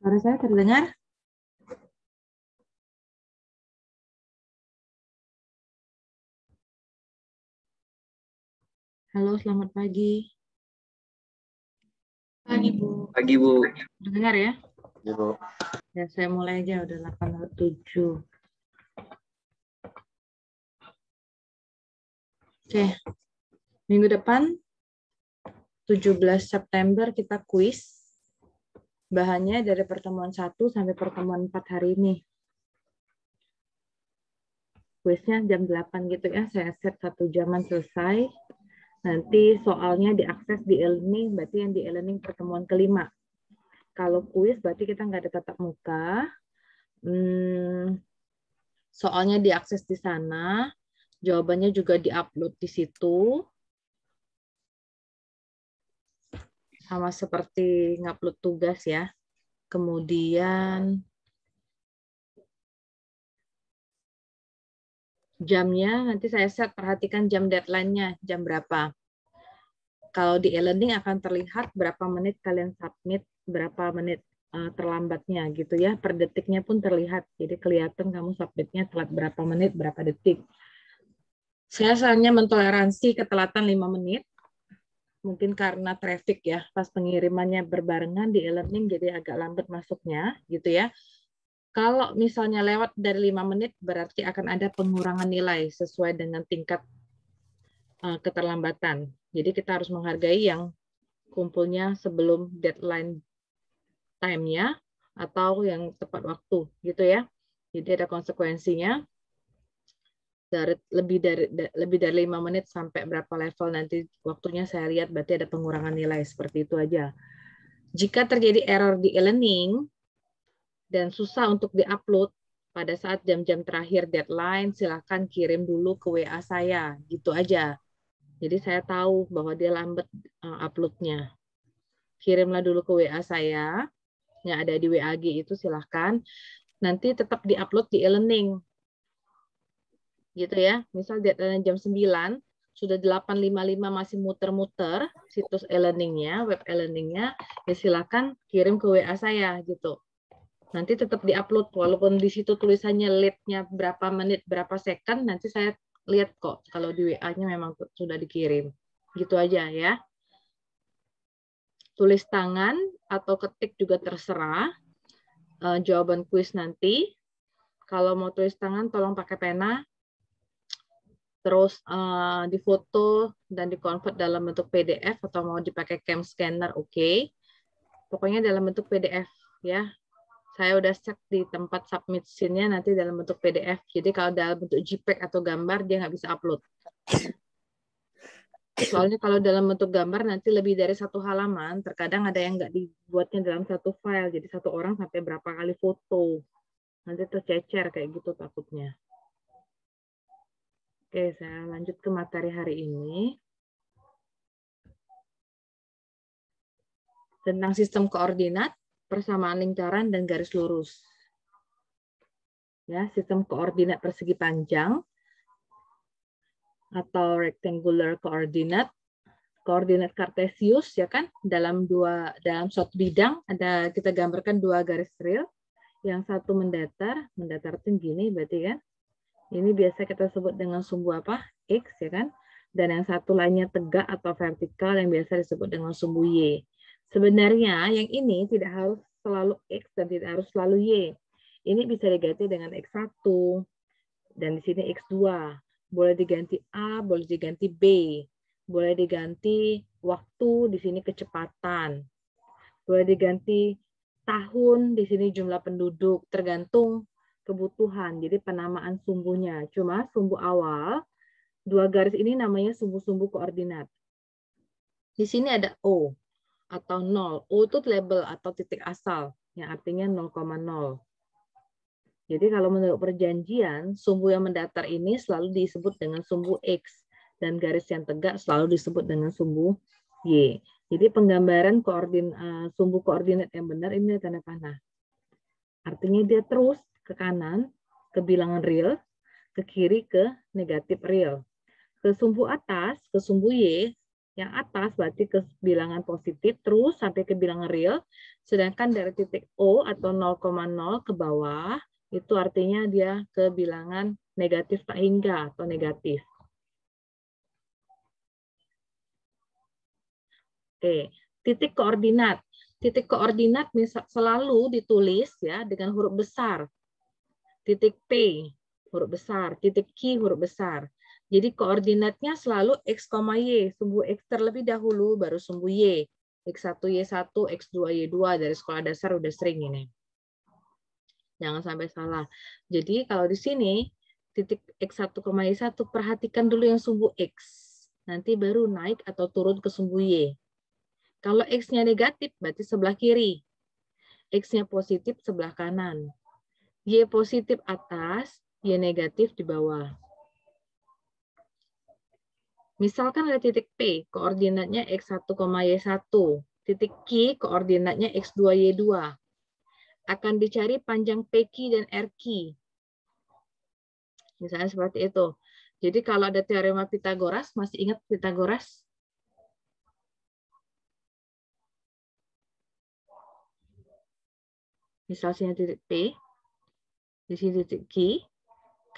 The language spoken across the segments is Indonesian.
Suara saya terdengar? Halo, selamat pagi. Pagi, Bu. Pagi, Bu. Dengar ya? Ya, Bu. Ya, saya mulai aja udah 8.07. Oke. Minggu depan 17 September kita kuis. Bahannya dari pertemuan 1 sampai pertemuan 4 hari ini. Kuisnya jam 8 gitu ya. Saya set 1 jaman selesai. Nanti soalnya diakses di e-learning, berarti yang di e-learning pertemuan kelima. Kalau kuis berarti kita nggak ada tatap muka. Soalnya diakses di sana, jawabannya juga diupload di situ. Sama seperti ngupload tugas ya. Kemudian jamnya nanti saya set, perhatikan jam deadline-nya, jam berapa. Kalau di e-learning akan terlihat berapa menit kalian submit, berapa menit terlambatnya gitu ya. Per detiknya pun terlihat. Jadi kelihatan kamu submitnya telat berapa menit, berapa detik. Saya hanya mentoleransi ketelatan 5 menit. Mungkin karena traffic ya, pas pengirimannya berbarengan di e-learning jadi agak lambat masuknya gitu ya. Kalau misalnya lewat dari 5 menit berarti akan ada pengurangan nilai sesuai dengan tingkat keterlambatan. Jadi kita harus menghargai yang kumpulnya sebelum deadline time-nya atau yang tepat waktu gitu ya. Jadi ada konsekuensinya. Lebih dari 5 menit sampai berapa level nanti waktunya saya lihat berarti ada pengurangan nilai, seperti itu aja. Jika terjadi error di e-learning dan susah untuk diupload pada saat jam-jam terakhir deadline, silakan kirim dulu ke WA saya, gitu aja. Jadi saya tahu bahwa dia lambat uploadnya. Kirimlah dulu ke WA saya, yang ada di WAG itu silahkan. Nanti tetap diupload di e-learning. Gitu ya. Misal deadline jam 9, sudah 8.55 masih muter-muter situs e-learningnya, web e-learningnya, ya silakan kirim ke WA saya gitu. Nanti tetap diupload, walaupun di situ tulisannya late-nya berapa menit, berapa second, nanti saya lihat kok kalau di WA-nya memang sudah dikirim. Gitu aja ya. Tulis tangan atau ketik juga terserah. Jawaban kuis nanti. Kalau mau tulis tangan, tolong pakai pena. Terus difoto dan dikonvert dalam bentuk PDF atau mau dipakai cam scanner, oke. Pokoknya dalam bentuk PDF ya. Saya udah cek di tempat submission-nya nanti dalam bentuk PDF. Jadi kalau dalam bentuk JPEG atau gambar dia nggak bisa upload. Soalnya kalau dalam bentuk gambar nanti lebih dari 1 halaman, terkadang ada yang nggak dibuatnya dalam 1 file. Jadi 1 orang sampai berapa kali foto. Nanti tercecer kayak gitu takutnya. Oke, saya lanjut ke materi hari ini. Tentang sistem koordinat, persamaan lingkaran, dan garis lurus. Ya, sistem koordinat persegi panjang atau rectangular coordinate, koordinat kartesius ya kan, dalam suatu bidang ada kita gambarkan 2 garis real, yang satu mendatar itu gini berarti kan. Ini biasa kita sebut dengan sumbu apa? X ya kan. Dan yang satu lainnya tegak atau vertikal yang biasa disebut dengan sumbu Y. Sebenarnya yang ini tidak harus selalu X dan tidak harus selalu Y. Ini bisa diganti dengan X1 dan di sini X2. Boleh diganti A, boleh diganti B. Boleh diganti waktu, di sini kecepatan. Boleh diganti tahun, di sini jumlah penduduk, tergantung kebutuhan. Jadi penamaan sumbunya. Cuma sumbu awal, 2 garis ini namanya sumbu-sumbu koordinat. Di sini ada O atau 0. O itu label atau titik asal, yang artinya 0,0. Jadi kalau menurut perjanjian, sumbu yang mendatar ini selalu disebut dengan sumbu X. Dan garis yang tegak selalu disebut dengan sumbu Y. Jadi penggambaran sumbu koordinat yang benar ini tanda panah. Artinya dia terus ke kanan, ke bilangan real, ke kiri, ke negatif real. Ke sumbu atas, ke sumbu Y, Yang atas berarti ke bilangan positif terus sampai ke bilangan real. Sedangkan dari titik O atau 0,0 ke bawah itu artinya dia ke bilangan negatif tak hingga atau negatif. Oke, titik koordinat. Titik koordinat selalu ditulis ya dengan huruf besar. Titik P huruf besar, titik Q huruf besar. Jadi koordinatnya selalu X, Y, sumbu X terlebih dahulu, baru sumbu Y. X1, Y1, X2, Y2, dari sekolah dasar udah sering ini. Jangan sampai salah. Jadi kalau di sini, titik X1, Y1, perhatikan dulu yang sumbu X. Nanti baru naik atau turun ke sumbu Y. Kalau X-nya negatif, berarti sebelah kiri. X-nya positif, sebelah kanan. Y positif atas, Y negatif di bawah. Misalkan ada titik P, koordinatnya X1, Y1. Titik Q, koordinatnya X2, Y2. Akan dicari panjang PQ dan RQ. Misalnya seperti itu. Jadi kalau ada teorema Pitagoras, masih ingat Pitagoras? Misalnya titik P, di sini titik Q.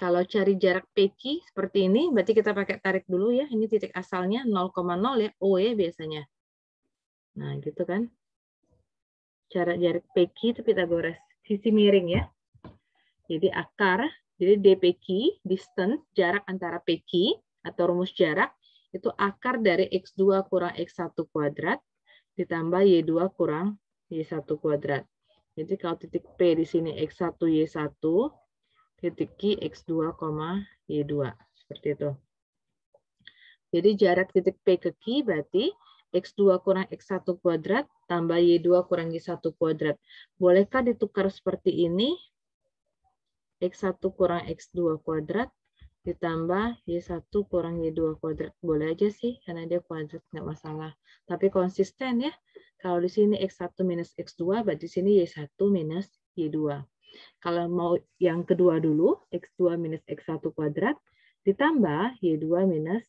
Kalau cari jarak PQ seperti ini, berarti kita pakai tarik dulu ya. Ini titik asalnya 0,0 ya, O ya biasanya. Nah, gitu kan. Jarak PQ itu Pitagoras. Sisi miring ya. Jadi akar, jadi DPQ, distance, jarak antara PQ, atau rumus jarak, itu akar dari X2 kurang X1 kuadrat, ditambah Y2 kurang Y1 kuadrat. Jadi kalau titik P di sini X1, Y1, titik Q X2, Y2. Seperti itu. Jadi jarak titik P ke Q berarti X2 kurang X1 kuadrat tambah Y2 kurang Y1 kuadrat. Bolehkah ditukar seperti ini? X1 kurang X2 kuadrat ditambah Y1 kurang Y2 kuadrat. Boleh aja sih, karena dia kuadrat, nggak masalah. Tapi konsisten ya. Kalau di sini X1 minus X2, berarti di sini Y1 minus Y2. Kalau mau yang kedua dulu, X2 minus X1 kuadrat, ditambah Y2 minus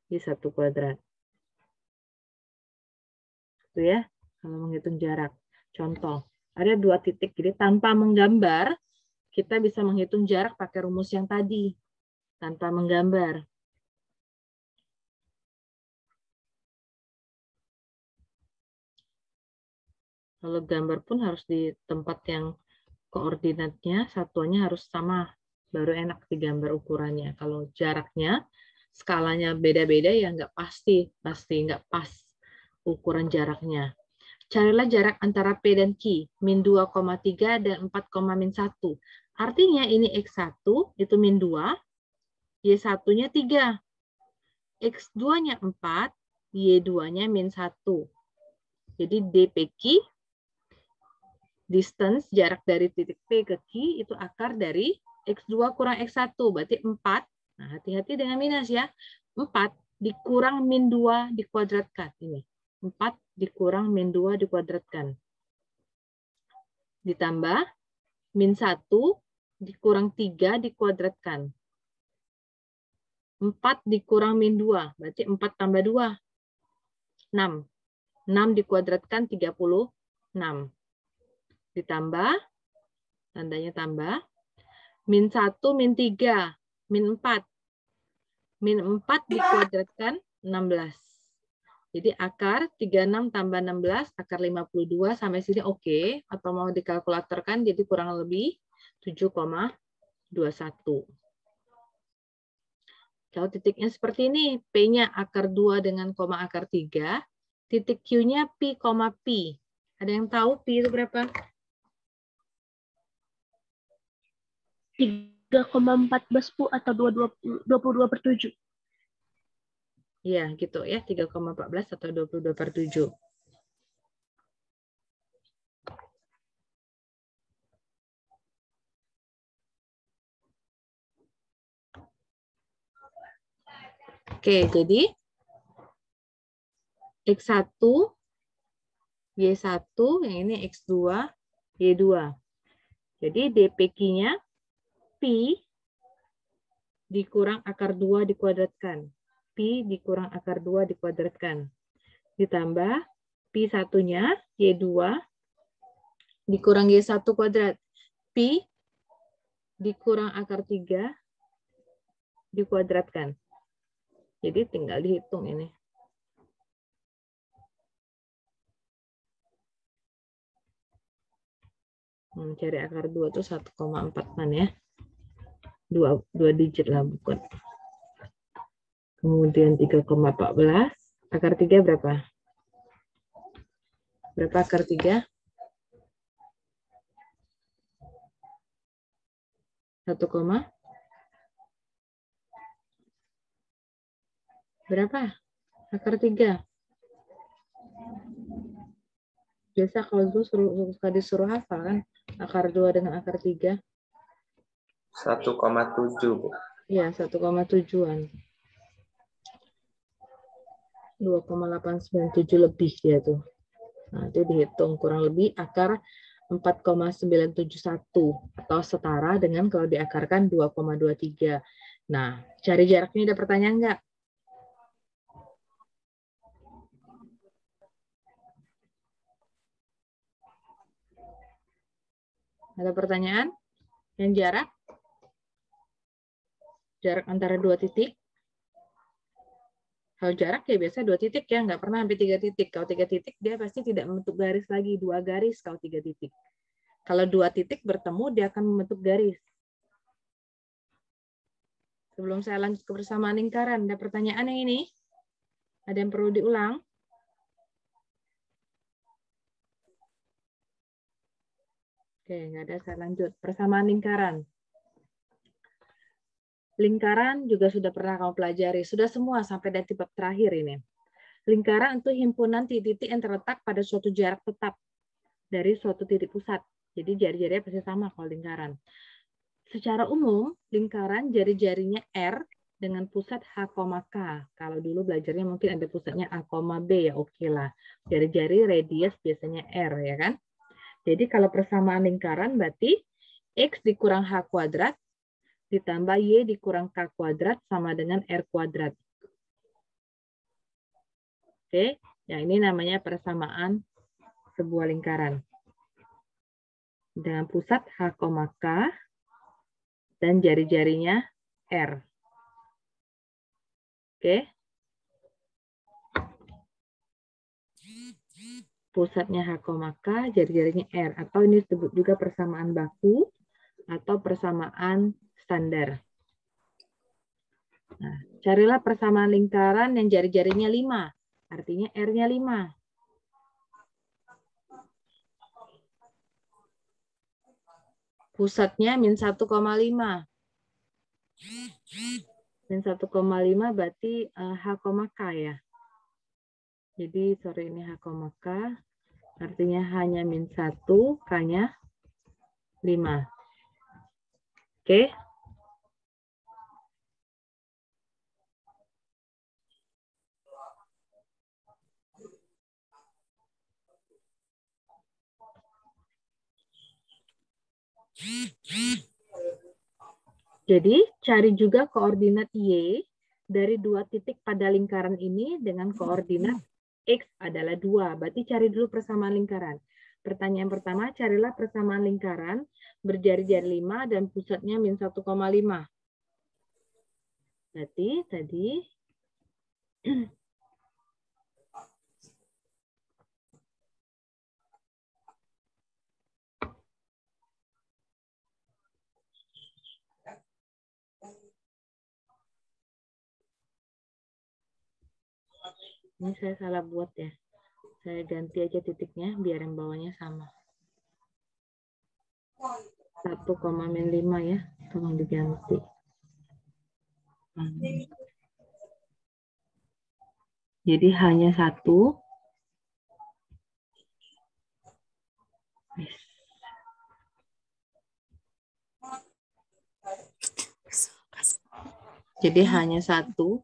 Y1 kuadrat. Itu ya, kalau menghitung jarak. Contoh, ada dua titik, jadi tanpa menggambar, kita bisa menghitung jarak pakai rumus yang tadi, tanpa menggambar. Kalau gambar pun harus di tempat yang koordinatnya, satuannya harus sama, baru enak digambar ukurannya. Kalau jaraknya, skalanya beda-beda ya nggak pasti nggak pas ukuran jaraknya. Carilah jarak antara P dan Q, min 2,3 dan 4,-1. Artinya ini X1 itu min 2, Y1-nya 3. X2-nya 4, Y2-nya min 1. Jadi DPQ, distance, jarak dari titik P ke Q, itu akar dari X2 kurang X1, berarti 4. Nah, hati-hati dengan minus ya. 4 dikurang min 2 dikuadratkan. Ini. 4 dikurang min 2 dikuadratkan. Ditambah min 1 dikurang 3 dikuadratkan. 4 dikurang min 2, berarti 4 tambah 2. 6. 6 dikuadratkan 36. Ditambah, tandanya tambah, min 1, min 3, min 4. Min 4 dikuadratkan 16. Jadi akar 36 tambah 16, akar 52, sampai sini oke. Atau mau dikalkulatorkan, jadi kurang lebih 7,21. Kalau titiknya seperti ini, P-nya akar 2 dengan koma akar 3, titik Q-nya Pi, Pi. Ada yang tahu Pi itu berapa? 3,14 Bu, atau 22/7. Iya, gitu ya, 3,14 atau 22/7. Oke, jadi X1, Y1, yang ini X2, Y2. Jadi DPQ-nya Pi dikurang akar 2 dikuadratkan. Pi dikurang akar 2 dikuadratkan. ditambah Pi satunya, Y2, dikurang Y1 kuadrat. Pi dikurang akar 3, dikuadratkan. Jadi tinggal dihitung ini. Cari akar 2 itu 1,4 kan ya. 2 digit lah bukan. Kemudian 3,14. Akar 3 berapa? Berapa akar 3? 1, berapa? Akar 3. Biasa kalau dulu suka disuruh hafal kan, akar 2 dengan akar 3. 1,7, Bu. Iya, 1,7-an. 2,897 lebih dia tuh. Nah, itu dihitung kurang lebih akar 4,971 atau setara dengan kalau diakarkan 2,23. Nah, cari jaraknya ada pertanyaan nggak? Ada pertanyaan? Yang jarak? Jarak antara 2 titik? Kalau jarak ya biasa 2 titik ya, nggak pernah sampai 3 titik. Kalau 3 titik dia pasti tidak membentuk garis lagi, 2 garis kalau 3 titik. Kalau 2 titik bertemu dia akan membentuk garis. Sebelum saya lanjut ke persamaan lingkaran, ada pertanyaan yang ini? Ada yang perlu diulang? Oke, nggak ada, saya lanjut. Persamaan lingkaran. Lingkaran juga sudah pernah kamu pelajari. Sudah semua sampai dari bab terakhir ini. Lingkaran itu himpunan titik-titik yang terletak pada suatu jarak tetap dari suatu titik pusat. Jadi jari-jarinya pasti sama kalau lingkaran. Secara umum, lingkaran jari-jarinya R dengan pusat H, K. Kalau dulu belajarnya mungkin ada pusatnya A, B ya oke lah. Jari-jari radius biasanya R ya kan. Jadi kalau persamaan lingkaran berarti X dikurang H kuadrat ditambah Y dikurang K kuadrat sama dengan R kuadrat. Oke, ya ini namanya persamaan sebuah lingkaran. Dengan pusat H, K dan jari-jarinya R. Oke. Pusatnya H, K, jari-jarinya R. Atau ini disebut juga persamaan baku atau persamaan standar. Nah, carilah persamaan lingkaran yang jari-jarinya 5. Artinya R-nya 5. Pusatnya min 1,5. Min 1,5 berarti H, K ya. Jadi, sorry ini H, K. Artinya hanya min 1, K-nya 5. Oke. Jadi, cari juga koordinat Y dari 2 titik pada lingkaran ini dengan koordinat X adalah 2. Berarti cari dulu persamaan lingkaran. Pertanyaan pertama, carilah persamaan lingkaran berjari-jari 5 dan pusatnya min 1,5. Berarti tadi ini saya salah buat ya. Saya ganti aja titiknya biar yang bawahnya sama. 1,-5 ya. Tolong diganti. Jadi hanya 1. Jadi hanya 1.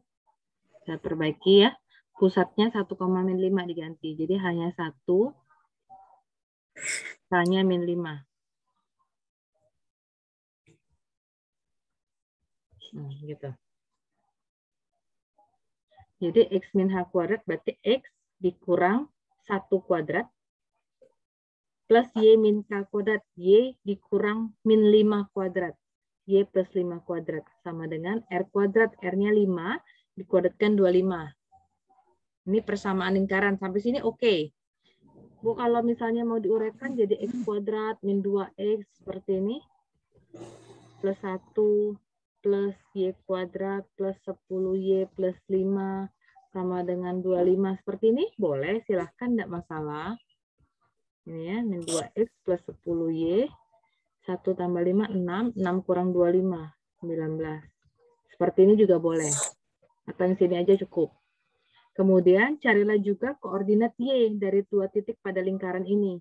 Saya perbaiki ya. Pusatnya 1,-5 diganti. Jadi hanya 1. Hanya min 5. Gitu. Jadi X min H kuadrat berarti X dikurang 1 kuadrat plus Y min K kuadrat. Y dikurang min 5 kuadrat. Y plus 5 kuadrat. Sama dengan R kuadrat. R-nya 5, dikuadratkan 25. Ini persamaan lingkaran. Sampai sini oke. Bu, kalau misalnya mau diuraikan jadi X kuadrat min 2X seperti ini. Plus 1 plus Y kuadrat plus 10Y plus 5 sama dengan 25 seperti ini. Boleh, silahkan, tidak masalah. Ini ya, min 2X plus 10Y. 1 tambah 5, 6. 6 kurang 25, 19. Seperti ini juga boleh. Atau yang sini aja cukup. Kemudian carilah juga koordinat Y dari 2 titik pada lingkaran ini.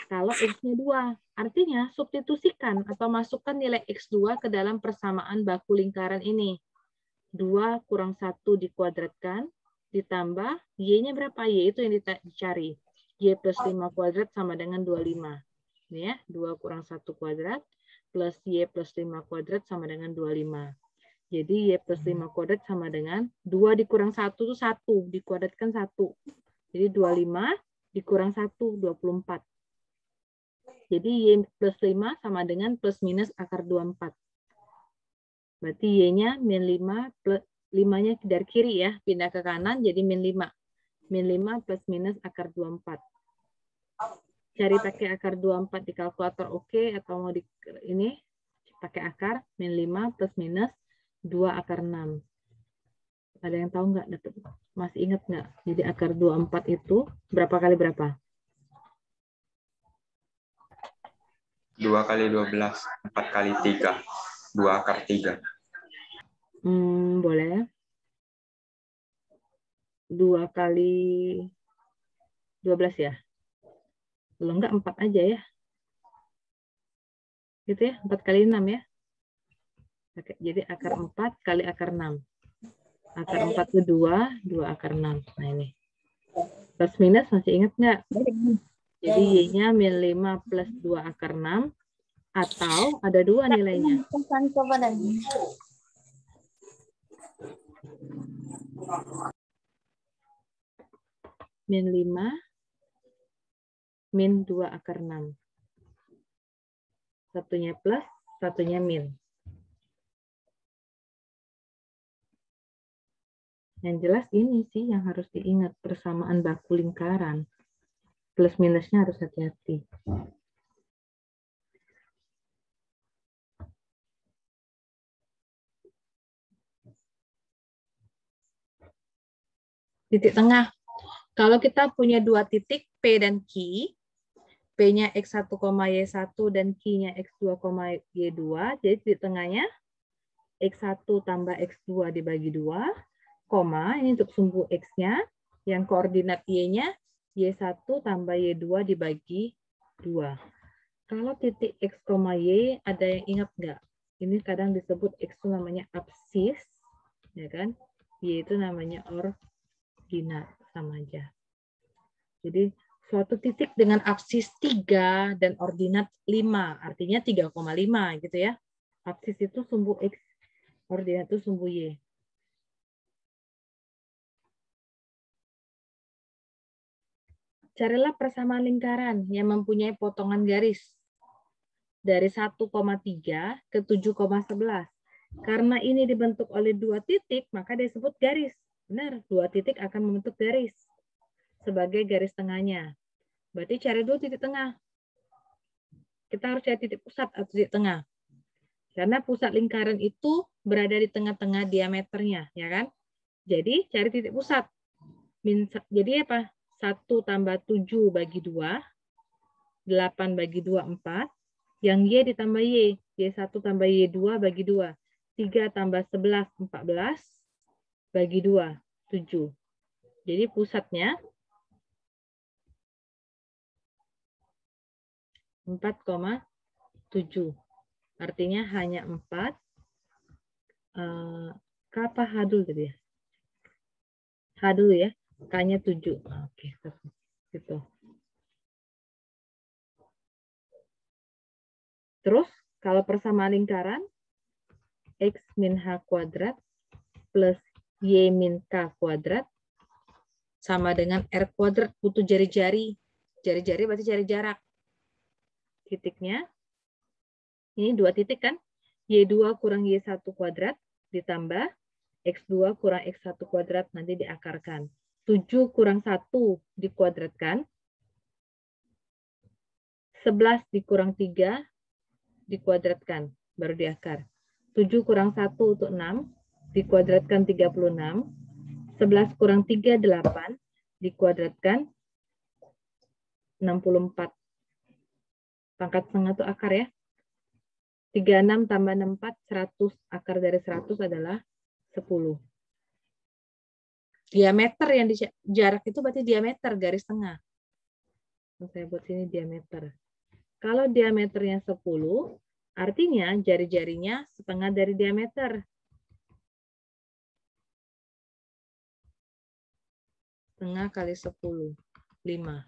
Kalau X-nya 2, artinya substitusikan atau masukkan nilai X2 ke dalam persamaan baku lingkaran ini. 2 kurang 1 dikuadratkan, ditambah Y-nya berapa? Y itu yang dicari. Y plus 5 kuadrat sama dengan 25. Ini ya, 2 kurang 1 kuadrat plus Y plus 5 kuadrat sama dengan 25. Jadi Y plus 5 kuadrat sama dengan 2 dikurang 1 itu 1, dikuadratkan 1. Jadi 25 dikurang 1, 24. Jadi Y plus 5 sama dengan plus minus akar 24. Berarti Y-nya min 5, plus 5-nya dari kiri ya, pindah ke kanan jadi min 5. Min 5 plus minus akar 24. Cari pakai akar 24 di kalkulator oke, atau mau di ini pakai akar, min 5 plus minus 2 akar 6. Ada yang tahu nggak? Masih ingat nggak? Jadi akar 24 itu berapa kali berapa? 2 kali 12, 4 kali 3, 2 akar 3. Boleh. 2 kali 12 ya? Kalau enggak 4 aja ya. Gitu ya, 4 kali 6 ya. Oke, jadi akar 4 kali akar 6. Akar 4 itu 2, 2 akar 6. Nah ini. Plus minus masih ingat nggak? Jadi Y-nya min 5 plus 2 akar 6. Atau ada 2 nilainya. Min 5, min 2 akar 6. Satunya plus, satunya min. Yang jelas ini sih yang harus diingat, persamaan baku lingkaran. Plus minusnya harus hati-hati. Titik tengah. Kalau kita punya 2 titik P dan Q, P-nya X1, Y1 dan Q-nya X2, Y2, jadi titik tengahnya X1 tambah X2 dibagi 2, koma, ini untuk sumbu X-nya, yang koordinat Y-nya Y1 tambah Y2 dibagi 2. Kalau titik X, Y, ada yang ingat nggak? Ini kadang disebut X itu namanya absis, ya kan? Y itu namanya ordinat, sama aja. Jadi suatu titik dengan absis 3 dan ordinat 5, artinya 3,5 gitu ya. Absis itu sumbu X, ordinat itu sumbu Y. Carilah persamaan lingkaran yang mempunyai potongan garis dari 1,3 ke 7,11. Karena ini dibentuk oleh 2 titik, maka disebut garis. Benar, 2 titik akan membentuk garis sebagai garis tengahnya. Berarti cari 2 titik tengah. Kita harus cari titik pusat atau titik tengah. Karena pusat lingkaran itu berada di tengah-tengah diameternya, ya kan? Jadi cari titik pusat. Jadi apa? 1 tambah 7 bagi 2, 8 bagi 2, 4. Yang Y ditambah Y. Y1 tambah Y2 bagi 2. 3 tambah 11, 14. Bagi 2, 7. Jadi pusatnya 4,7. Artinya hanya 4. Apa H dulu tadi ya? H dulu ya. K-nya 7. Oke, gitu. Terus, kalau persamaan lingkaran, X min H kuadrat plus Y min K kuadrat sama dengan R kuadrat, butuh jari-jari. Jari-jari berarti jari jarak. Titiknya, ini 2 titik kan? Y2 kurang Y1 kuadrat ditambah X2 kurang X1 kuadrat, nanti diakarkan. 7 kurang 1 dikuadratkan. 11 dikurang 3 dikuadratkan, baru diakar. 7 kurang 1 untuk 6, dikuadratkan 36. 11 kurang 3, 8, dikuadratkan 64. Pangkat setengah itu akar ya. 36 tambah 64, 100. Akar dari 100 adalah 10. Diameter yang di jarak itu berarti diameter garis tengah. Saya buat sini diameter. Kalau diameternya 10, artinya jari-jarinya setengah dari diameter. Setengah kali 10, 5.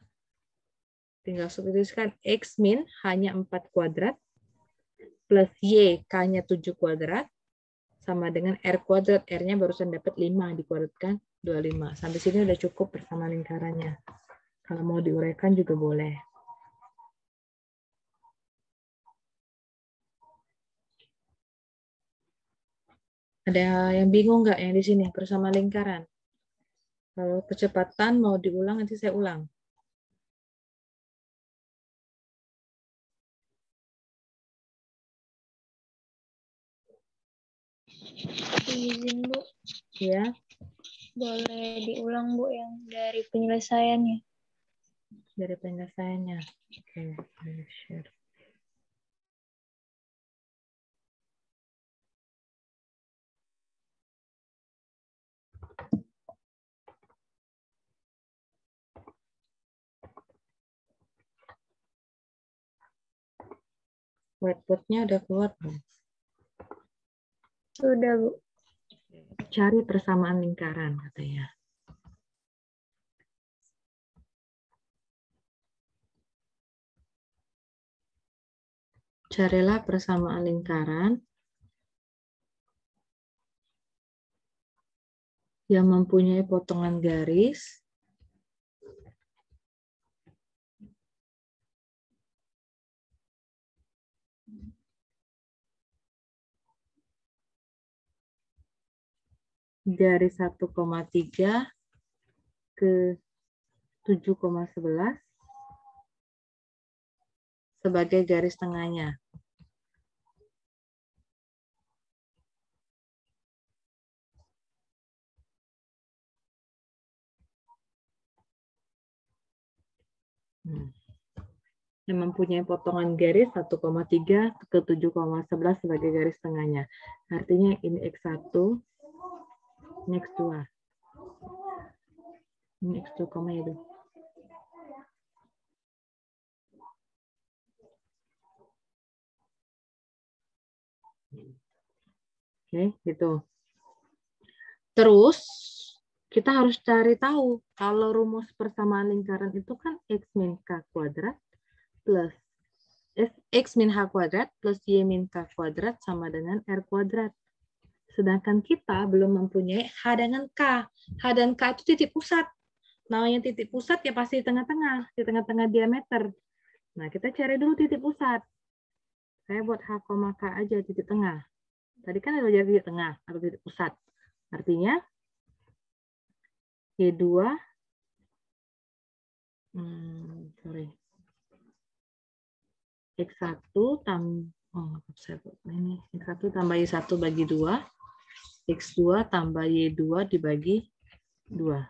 Tinggal substitusikan X min hanya 4 kuadrat, plus Y K-nya 7 kuadrat, sama dengan R kuadrat. R-nya barusan dapat 5, dikuadratkan 25. Sampai sini udah cukup bersama lingkarannya. Kalau mau diuraikan juga boleh. Ada yang bingung nggak yang di sini bersama lingkaran? Kalau kecepatan mau diulang, nanti saya ulang. Izin, Bu. Ya, Boleh diulang, Bu, yang dari penyelesaiannya. dari penyelesaiannya. Oke, share. Whiteboard-nya udah keluar belum? Sudah, Bu. Cari persamaan lingkaran katanya. Carilah persamaan lingkaran yang mempunyai potongan garis dari 1,3 ke 7,11 sebagai garis tengahnya. Yang mempunyai potongan garis 1,3 ke 7,11 sebagai garis tengahnya. Artinya ini X1, ini X2. Ini X2, itu. Oke, gitu. Terus, kita harus cari tahu kalau rumus persamaan lingkaran itu kan X min K kuadrat plus X min H kuadrat plus Y min K kuadrat sama dengan R kuadrat. Sedangkan kita belum mempunyai H dengan K. H dan K itu titik pusat. Namanya titik pusat ya pasti di tengah-tengah diameter. Nah, kita cari dulu titik pusat. Saya buat H, K aja titik tengah. Tadi kan ada titik tengah atau titik pusat. Artinya Y2 X1 X1 tambah Y1 bagi 2, X2 tambah Y2 dibagi 2.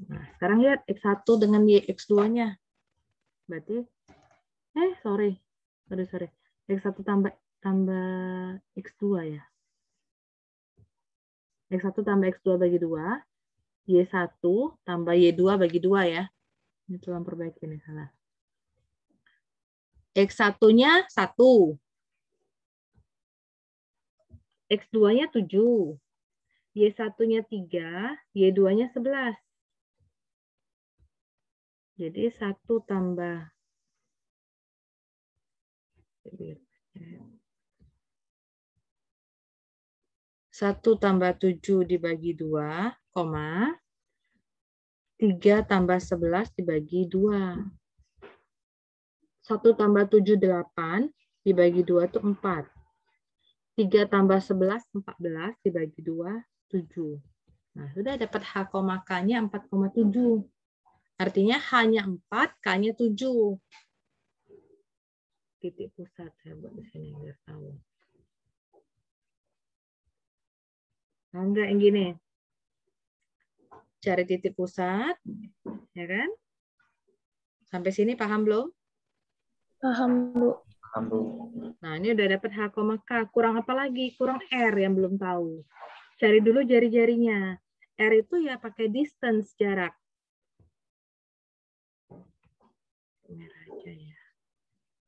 Nah, sekarang lihat X1 dengan X2-nya. Berarti, sorry. X1 tambah X2 ya. X1 tambah X2 bagi 2, Y1 tambah Y2 bagi 2 ya. Ini tolong perbaiki nih, salah. X1-nya 1. X2-nya 7. Y1-nya 3, Y2-nya 11. Jadi 1 tambah 1 1 tambah 7 dibagi 2, 3 tambah 11 dibagi 2. 1 tambah 7, 8. Dibagi 2 itu 4. 3 tambah 11, 14. Dibagi 2, 7. Nah, sudah dapat H, K-nya 4,7. Artinya H-nya 4, K-nya 7. Titik pusat saya buat di sini biar tahu. Nah, enggak yang gini. Cari titik pusat, ya kan? Sampai sini paham belum? Paham, Bu. Paham, Bu. Nah, ini udah dapat H, K. Kurang apa lagi? Kurang R yang belum tahu. Cari dulu jari-jarinya. R itu ya pakai distance, jarak. Merah aja ya.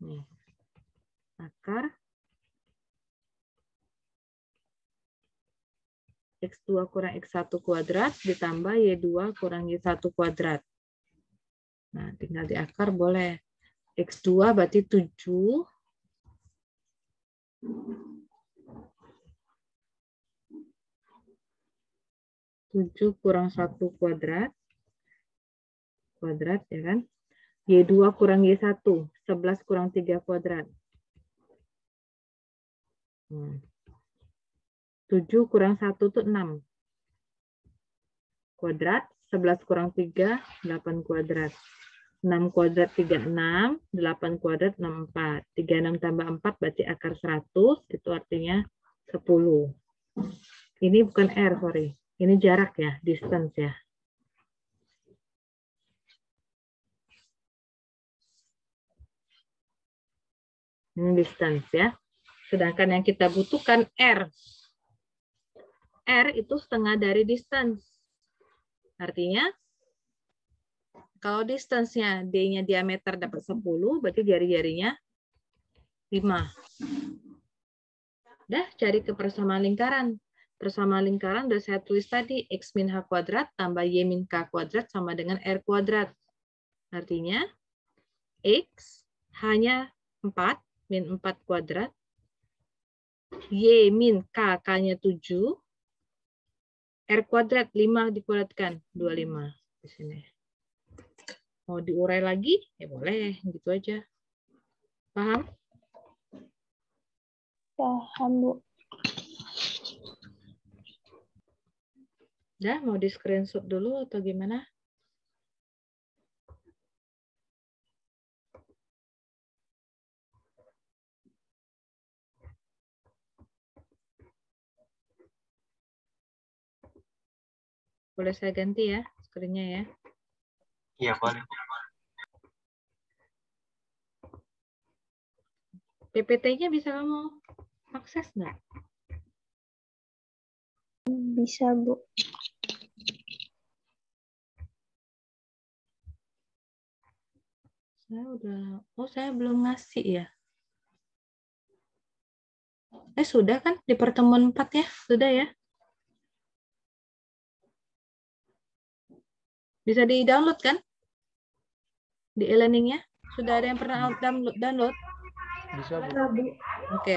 Nih. Akar X2 kurang X1 kuadrat ditambah Y2 kurang Y1 kuadrat. Nah, tinggal di akar boleh. X2 berarti 7. 7 kurang 1 kuadrat. Kuadrat, ya kan? Y2 kurang Y1. 11 kurang 3 kuadrat. 7 kurang 1 itu 6. Kuadrat. 11 kurang 3, 8 kuadrat. 6 kuadrat 36, 8 kuadrat 64. 36 tambah 4 berarti akar 100, itu artinya 10. Ini bukan R, sorry. Ini jarak ya, distance ya. Ini distance ya. Sedangkan yang kita butuhkan R. R itu setengah dari distance. Artinya, kalau distance-nya D-nya diameter dapat 10, berarti jari-jarinya 5. Dah, cari ke persamaan lingkaran. Persamaan lingkaran udah saya tulis tadi, X min H kuadrat tambah Y min K kuadrat sama dengan R kuadrat. Artinya, X hanya 4, min 4 kuadrat, Y min K, K-nya 7, R kuadrat 5 dikuadratkan, 25 di sini. Mau diurai lagi? Ya boleh, gitu aja. Paham? Paham, Bu. Dah, mau di screenshot dulu atau gimana? Boleh saya ganti ya, screen-nya ya. Iya, boleh. PPT-nya bisa kamu akses nggak? Bisa, Bu. Saya belum ngasih ya. Sudah kan di pertemuan 4 ya? Sudah ya? Bisa di-download kan? Di e-learning-nya? Sudah ada yang pernah download? Bisa, Bu. Oke.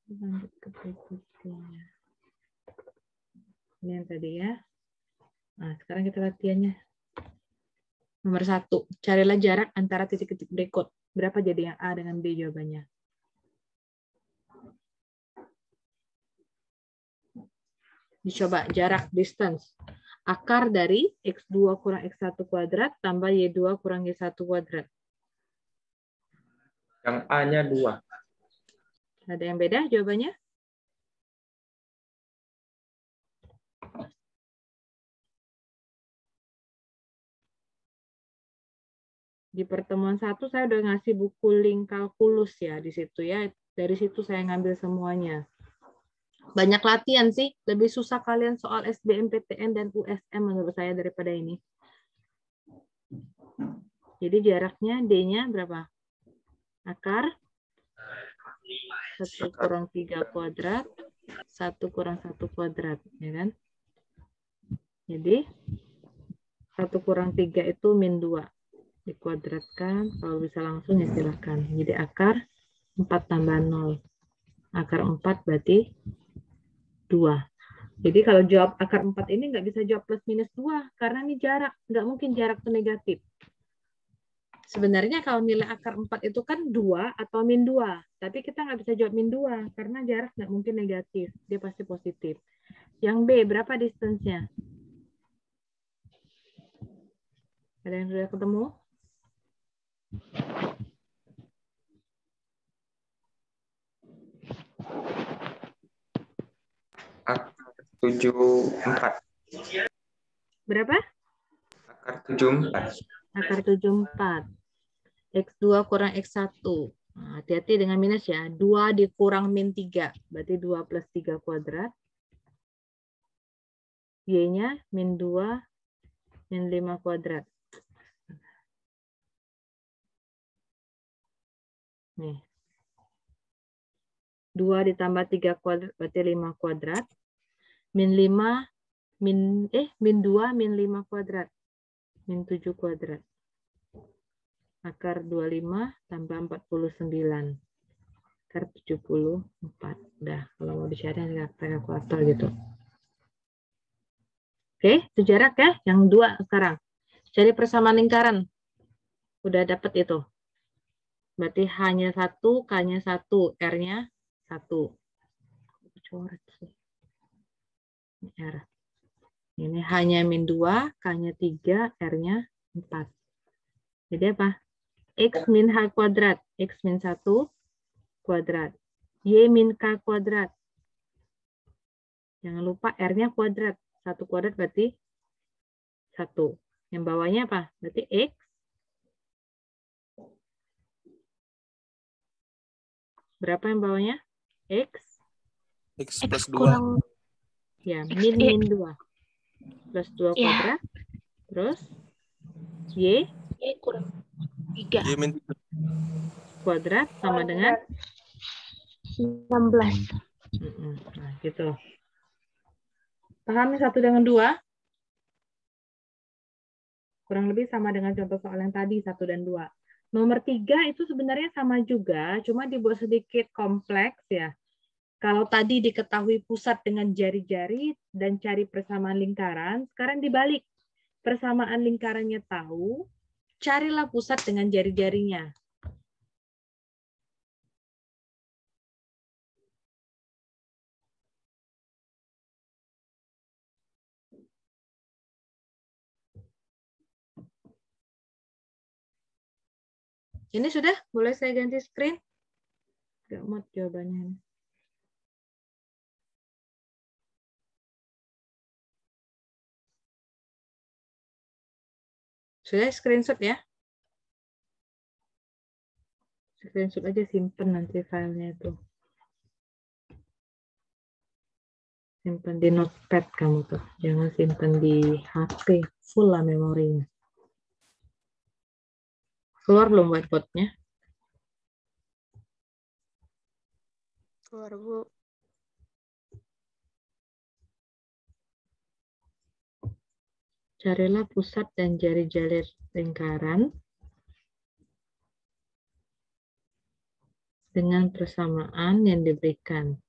Lanjut ke berikutnya. Ini yang tadi ya. Nah, sekarang kita latihannya. Nomor 1, carilah jarak antara titik-titik berikut. Berapa jadi yang A dengan B jawabannya? Dicoba jarak, distance. Akar dari X2 kurang X1 kuadrat tambah Y2 kurang Y1 kuadrat. Yang A-nya 2. Ada yang beda jawabannya? Di pertemuan 1 saya udah ngasih buku link kalkulus ya di situ ya. Dari situ saya ngambil semuanya. Banyak latihan sih, lebih susah kalian soal SBMPTN dan USM menurut saya daripada ini. Jadi jaraknya D-nya berapa? Akar 1 kurang 3 kuadrat, 1 kurang 1 kuadrat, ya kan? Jadi 1 kurang 3 itu min 2. Dikuadratkan, kalau bisa langsung ya silahkan. Jadi akar 4 tambah 0. Akar 4 berarti 2. Jadi kalau jawab akar 4 ini nggak bisa jawab plus minus 2. Karena ini jarak. Nggak mungkin jarak itu negatif. Sebenarnya kalau nilai akar 4 itu kan 2 atau min 2. Tapi kita nggak bisa jawab min 2. Karena jarak nggak mungkin negatif. Dia pasti positif. Yang B, berapa distance-nya? Ada yang sudah ketemu? Akar 74. Berapa? Akar 74. Akar 74. X2 kurang X1. Nah, hati-hati dengan minus ya. 2 dikurang min 3. Berarti 2 plus 3 kuadrat. Y-nya min 2 min 5 kuadrat. Nih. 2 ditambah 3 kuadrat berarti 5 kuadrat. Min 5 min 2 min 5 kuadrat. Min 7 kuadrat. Akar 25 tambah 49. Akar 74. Udah, kalau mau dicari pakai kalkulator gitu. Oke, itu jarak ya. Yang 2 sekarang. Cari persamaan lingkaran. Udah dapat itu. Berarti hanya 1, K-nya 1, R-nya 1. Coret sih. R. Ini hanya min 2, K-nya 3, R-nya 4. Jadi apa? X min H kuadrat. X min 1 kuadrat. Y min K kuadrat. Jangan lupa R-nya kuadrat. 1 kuadrat berarti 1. Yang bawahnya apa? Berarti X. Berapa yang bawahnya? X. X plus 2. Kurang Ya, min 2. Plus 2 kuadrat. Terus Y kurang 3. Y min kuadrat sama dengan 16. Nah, gitu. Pahami 1 dengan 2? Kurang lebih sama dengan contoh soal yang tadi, 1 dan 2. Nomor 3 itu sebenarnya sama juga, cuma dibuat sedikit kompleks ya. Kalau tadi diketahui pusat dengan jari-jari dan cari persamaan lingkaran, sekarang dibalik. Persamaan lingkarannya tahu, carilah pusat dengan jari-jarinya. Ini sudah? Boleh saya ganti screen? Gak muat jawabannya. Sudah screenshot ya? Screenshot aja, simpen nanti filenya itu. Simpan di notepad kamu tuh. Jangan simpan di HP. Full lah memorinya. Keluar belum whiteboard-nya? Keluar, Bu. Carilah pusat dan jari-jari lingkaran dengan persamaan yang diberikan.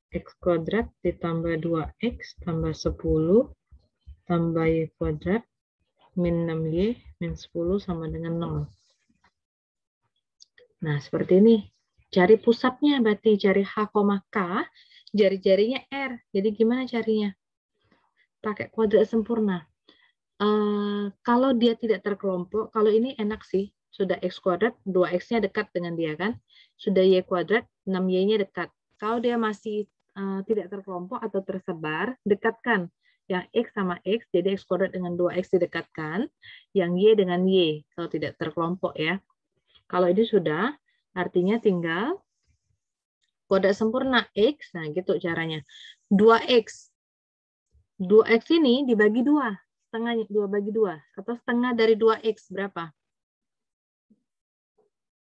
X kuadrat ditambah 2X tambah 10 tambah Y kuadrat min 6Y min 10 sama dengan 0. Nah, seperti ini. Cari pusatnya, berarti cari H, K, jari-jarinya R. Jadi gimana carinya? Pakai kuadrat sempurna. Kalau dia tidak terkelompok, kalau ini enak sih. Sudah X kuadrat, 2X-nya dekat dengan dia kan. Sudah Y kuadrat, 6Y-nya dekat. Kalau dia masih tidak terkelompok atau tersebar, dekatkan. Yang X sama X, jadi X kuadrat dengan 2X didekatkan. Yang Y dengan Y, kalau tidak terkelompok ya. Kalau ini sudah, artinya tinggal kuadrat sempurna X, nah gitu caranya. 2X. 2X ini dibagi 2. Setengah 2 bagi 2. Atau setengah dari 2X berapa?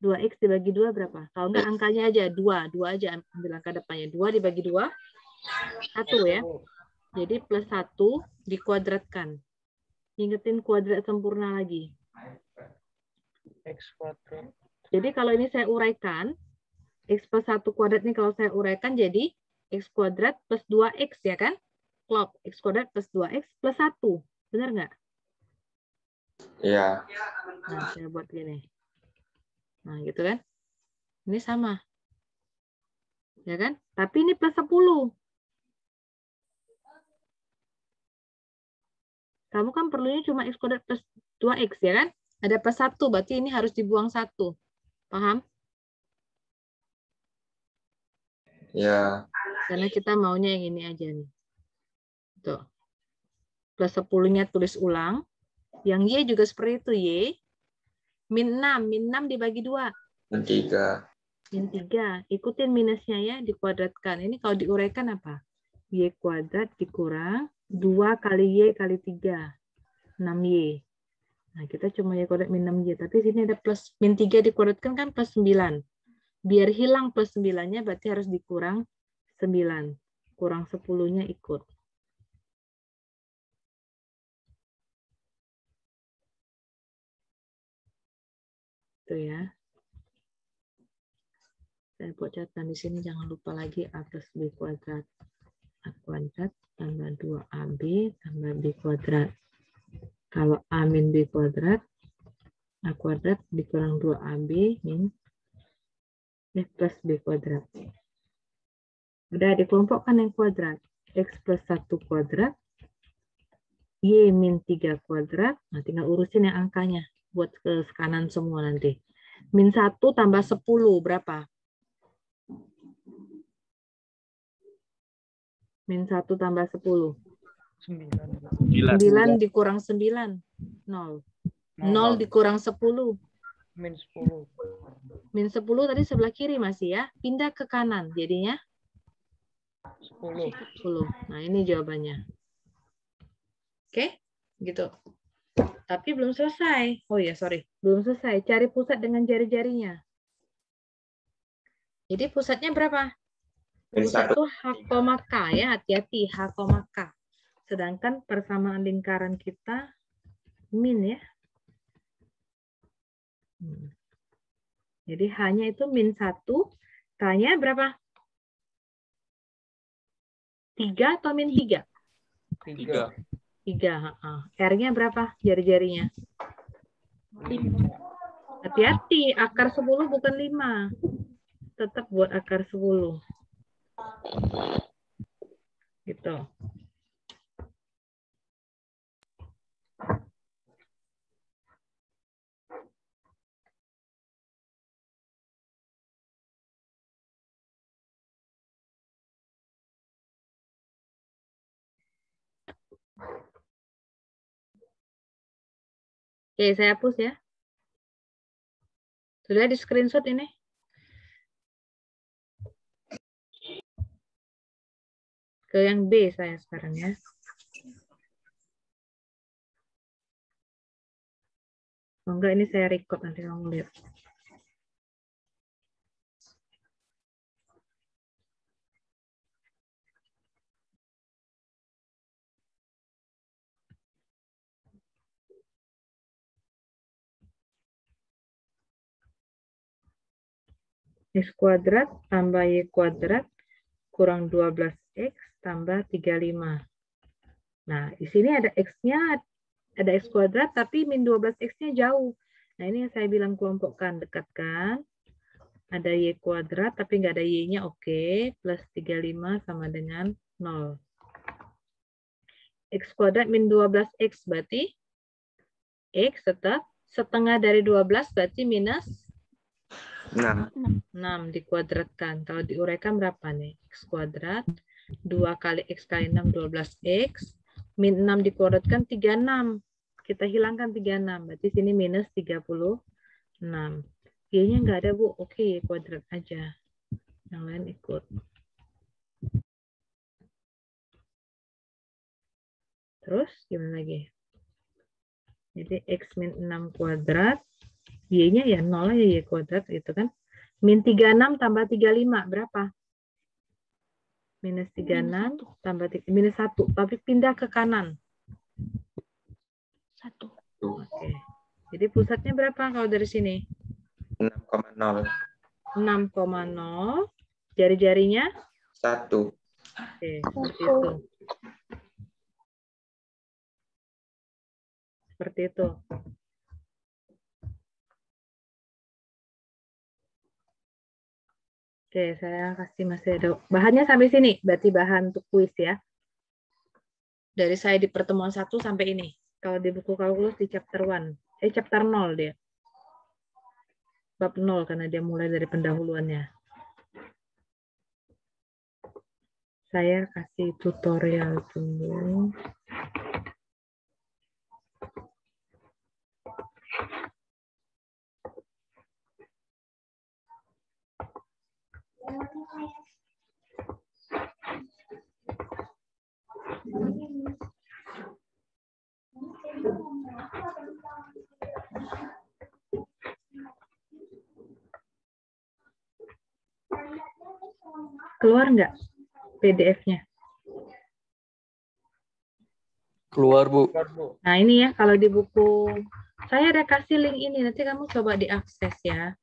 2X dibagi 2 berapa? Kalau enggak angkanya aja 2. 2 aja ambil angka depannya. 2 dibagi 2. 1 ya. Jadi plus 1 dikuadratkan. Ingetin kuadrat sempurna lagi. X kuadrat. Jadi kalau ini saya uraikan, X plus 1 kuadrat ini kalau saya uraikan jadi X kuadrat plus 2X ya kan? Klop, X kuadrat plus 2X plus 1. Benar nggak? Iya. Nah, saya buat gini. Nah, gitu kan? Ini sama. Ya kan? Tapi ini plus 10. Kamu kan perlunya cuma X kuadrat plus 2X ya kan? Ada plus 1, berarti ini harus dibuang 1. Paham? Iya. Karena kita maunya yang ini aja nih. Tuh. Plus 10-nya tulis ulang. Yang Y juga seperti itu, Y. Min 6 dibagi 2. Min 3. Min 3. Ikutin minusnya ya, dikuadratkan. Ini kalau diuraikan apa? Y kuadrat dikurang 2 kali Y kali 3. 6Y. Nah, kita cuma Y kuadrat min 6Y. Tapi sini ada plus. Min 3 dikuadratkan kan plus 9. Biar hilang plus 9-nya berarti harus dikurang 9. Kurang 10-nya ikut. Itu ya. Saya buat catatan di sini, jangan lupa lagi A plus B kuadrat. A kuadrat tambah 2AB tambah B kuadrat. Kalau A min B kuadrat, A kuadrat dikurang 2AB min plus B kuadrat. Udah dikelompokkan yang kuadrat. X plus 1 kuadrat, Y min 3 kuadrat. Nah, tinggal urusin yang angkanya. Buat ke kanan semua nanti. Min 1 tambah 10, berapa? Min 1 tambah 10. 9 dikurang 9. 0. 0 dikurang 10. Min 10. Min 10 tadi sebelah kiri masih ya. Pindah ke kanan. Jadinya 10. 10. Nah, ini jawabannya. Oke? Gitu. Tapi belum selesai. Oh ya, sorry. Belum selesai. Cari pusat dengan jari-jarinya. Jadi pusatnya berapa? Pusat itu H, K ya. Hati-hati. H, K. Sedangkan persamaan lingkaran kita min ya. Jadi H-nya itu min 1. K-nya berapa? 3 atau min 3? 3. 3. R-nya berapa jari-jarinya? 5. Hati-hati, akar 10 bukan 5. Tetap buat akar 10. Gitu. Oke, saya hapus ya. Sudah di screenshot ini? Ke yang B saya sekarang ya. Oh, enggak, ini saya record nanti kamu lihat. X kuadrat tambah Y kuadrat kurang 12X tambah 35. Nah, di sini ada X-nya, ada X kuadrat, tapi min 12X-nya jauh. Nah, ini yang saya bilang kelompokkan, dekatkan. Ada Y kuadrat, tapi nggak ada Y-nya, oke. Plus 35 sama dengan 0. X kuadrat min 12X, berarti X tetap setengah dari 12, berarti minus 6. 6 dikuadratkan. Kalau diuraikan berapa nih? X kuadrat 2 kali X kali 6 12X. Min 6 dikuadratkan 36. Kita hilangkan 36. Berarti sini minus 36. Y-nya nggak ada, Bu. Oke, Y kuadrat aja. Yang lain ikut. Terus gimana lagi? Jadi X min 6 kuadrat. Y-nya ya 0 aja Y kuadrat gitu kan. Min 36 tambah 35 berapa? Minus 36 tambah minus 1. Tapi pindah ke kanan. 1. Oke. Jadi pusatnya berapa kalau dari sini? 6,0. 6,0. Jari-jarinya? 1. Oke, seperti itu. Seperti itu. Oke, saya kasih masih ada. Bahannya sampai sini, berarti bahan untuk kuis ya. Dari saya di pertemuan 1 sampai ini. Kalau di buku kalkulus di chapter 1. Chapter 0 dia. Bab 0 karena dia mulai dari pendahuluannya. Saya kasih tutorial dulu. Keluar nggak PDF-nya? Keluar, Bu. Keluar, Bu. Nah ini ya, kalau di buku, saya ada kasih link ini, nanti kamu coba diakses ya.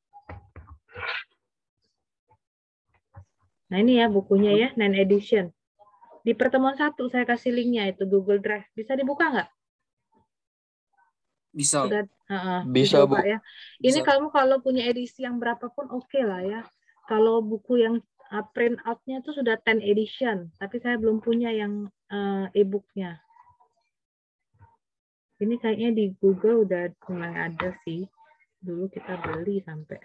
Nah ini ya bukunya ya, 9 edition. Di pertemuan 1 saya kasih linknya, itu Google Drive. Bisa dibuka nggak? Bisa. Sudah, Bisa, dicoba Bu. ya. Ini Bisa. kamu kalau punya edisi yang berapapun oke lah ya. Kalau buku yang print out-nya itu sudah 10 edition, tapi saya belum punya yang e-book-nya. Ini kayaknya di Google udah mulai ada sih. Dulu kita beli sampai.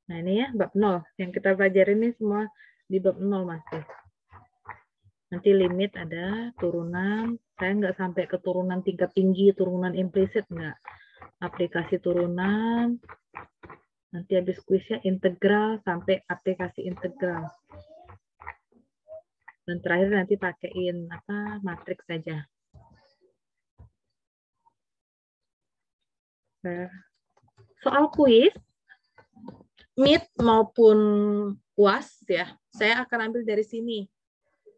Nah ini ya bab 0. Yang kita pelajari ini semua di bab 0 masih. Nanti limit ada, turunan. Saya nggak sampai ke turunan tingkat tinggi, turunan implisit nggak. Aplikasi turunan. Nanti habis kuisnya integral sampai aplikasi integral. Dan terakhir nanti pakaiin apa matriks saja. Soal kuis, MIT maupun UAS ya, saya akan ambil dari sini.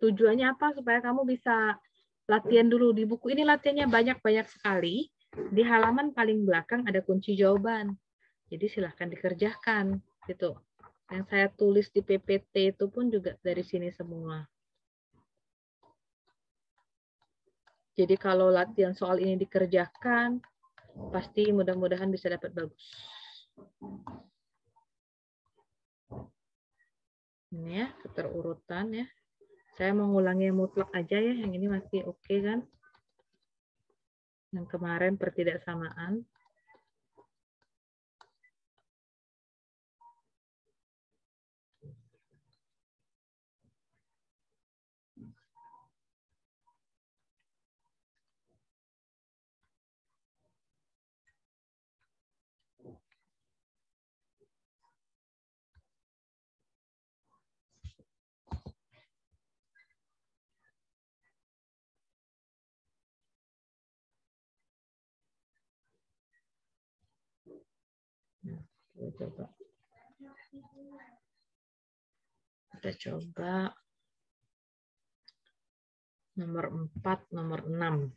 Tujuannya apa? Supaya kamu bisa latihan dulu. Di buku ini latihannya banyak-banyak sekali. Di halaman paling belakang ada kunci jawaban. Jadi silahkan dikerjakan. Gitu. Yang saya tulis di PPT itu pun juga dari sini semua. Jadi kalau latihan soal ini dikerjakan, pasti mudah-mudahan bisa dapat bagus. Ini ya, keterurutan ya. Saya mengulangi yang mutlak aja ya, yang ini masih oke kan? Yang kemarin pertidaksamaan. Kita coba nomor 4, nomor 6.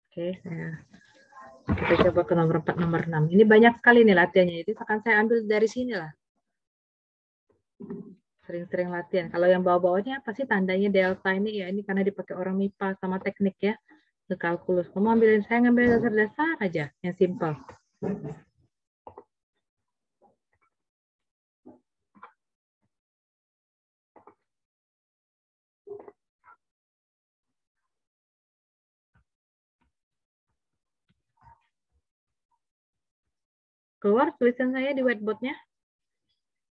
Oke, kita coba ke nomor 4, nomor 6. Ini banyak sekali nih latihannya, jadi akan saya ambil dari sini lah. Sering-sering latihan. Kalau yang bawah-bawahnya pasti tandanya delta ini ya, ini karena dipakai orang MIPA sama teknik ya. Ke kalkulus. Kamu ambilin, saya ngambil dasar-dasar aja, yang simple. Keluar tulisan saya di whiteboard-nya?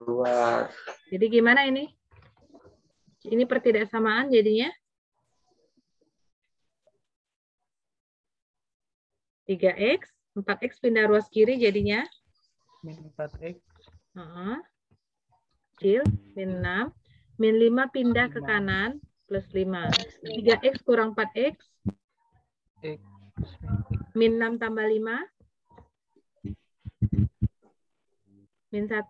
Keluar. Jadi gimana ini? Ini pertidaksamaan jadinya? 3x, 4x pindah ruas kiri jadinya? Min 4x. Kecil, min 6. Min 5 pindah ke kanan, plus 5. 3x kurang 4x. X. Min 6 tambah 5. Min 1.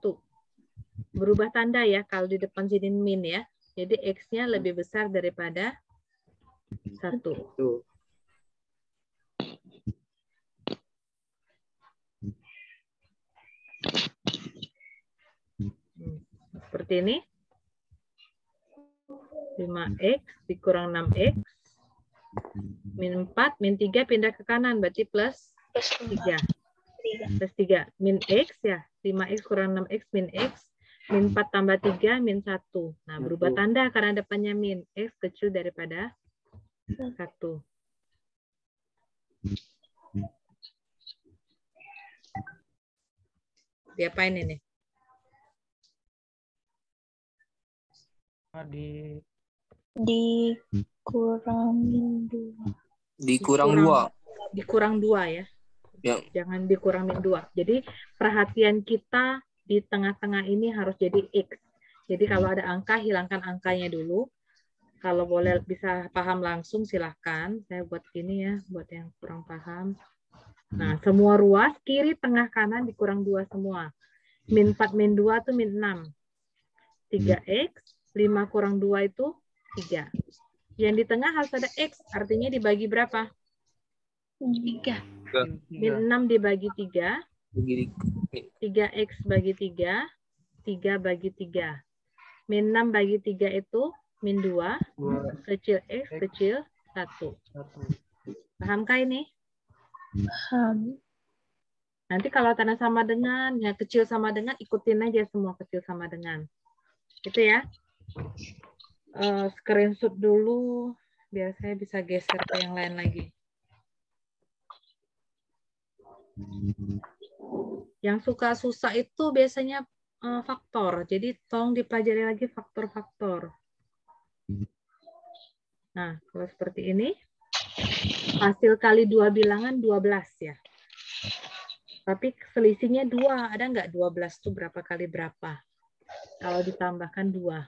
Berubah tanda ya, kalau di depan sini min ya. Jadi X-nya lebih besar daripada 1. Seperti ini. 5X dikurang 6X. Min 4, min 3 pindah ke kanan, berarti plus 3. Plus 3. Min X ya, 5X kurang 6X min X. Min 4 tambah 3, min 1. Nah, berubah tanda karena depannya min. X kecil daripada 1. Diapain ini? Dikurang 2. Dikurang 2 ya. Ya. Jangan dikurang min 2. Jadi perhatian kita di tengah-tengah ini harus jadi X. Jadi kalau ada angka, hilangkan angkanya dulu. Kalau boleh bisa paham langsung, silahkan. Saya buat ini ya, buat yang kurang paham. Nah, semua ruas, kiri, tengah, kanan dikurang 2 semua. Min 4, min 2 itu min 6. 3X, 5 kurang 2 itu 3. Yang di tengah harus ada X, artinya dibagi berapa? 3. Min 6 dibagi 3. 3X bagi 3. 3 bagi 3. Min 6 bagi 3 itu min 2. Kecil X, kecil 1. Pahamkah ini? Paham. Nanti kalau tanda sama dengan, ya kecil sama dengan, ikutin aja semua kecil sama dengan. Gitu ya. Screenshot dulu, biar saya bisa geser ke yang lain lagi. Yang suka susah itu biasanya faktor. Jadi tolong dipelajari lagi faktor-faktor. Nah, kalau seperti ini, hasil kali 2 bilangan 12 ya. Tapi selisihnya 2. Ada nggak 12 itu berapa kali berapa? Kalau ditambahkan 2.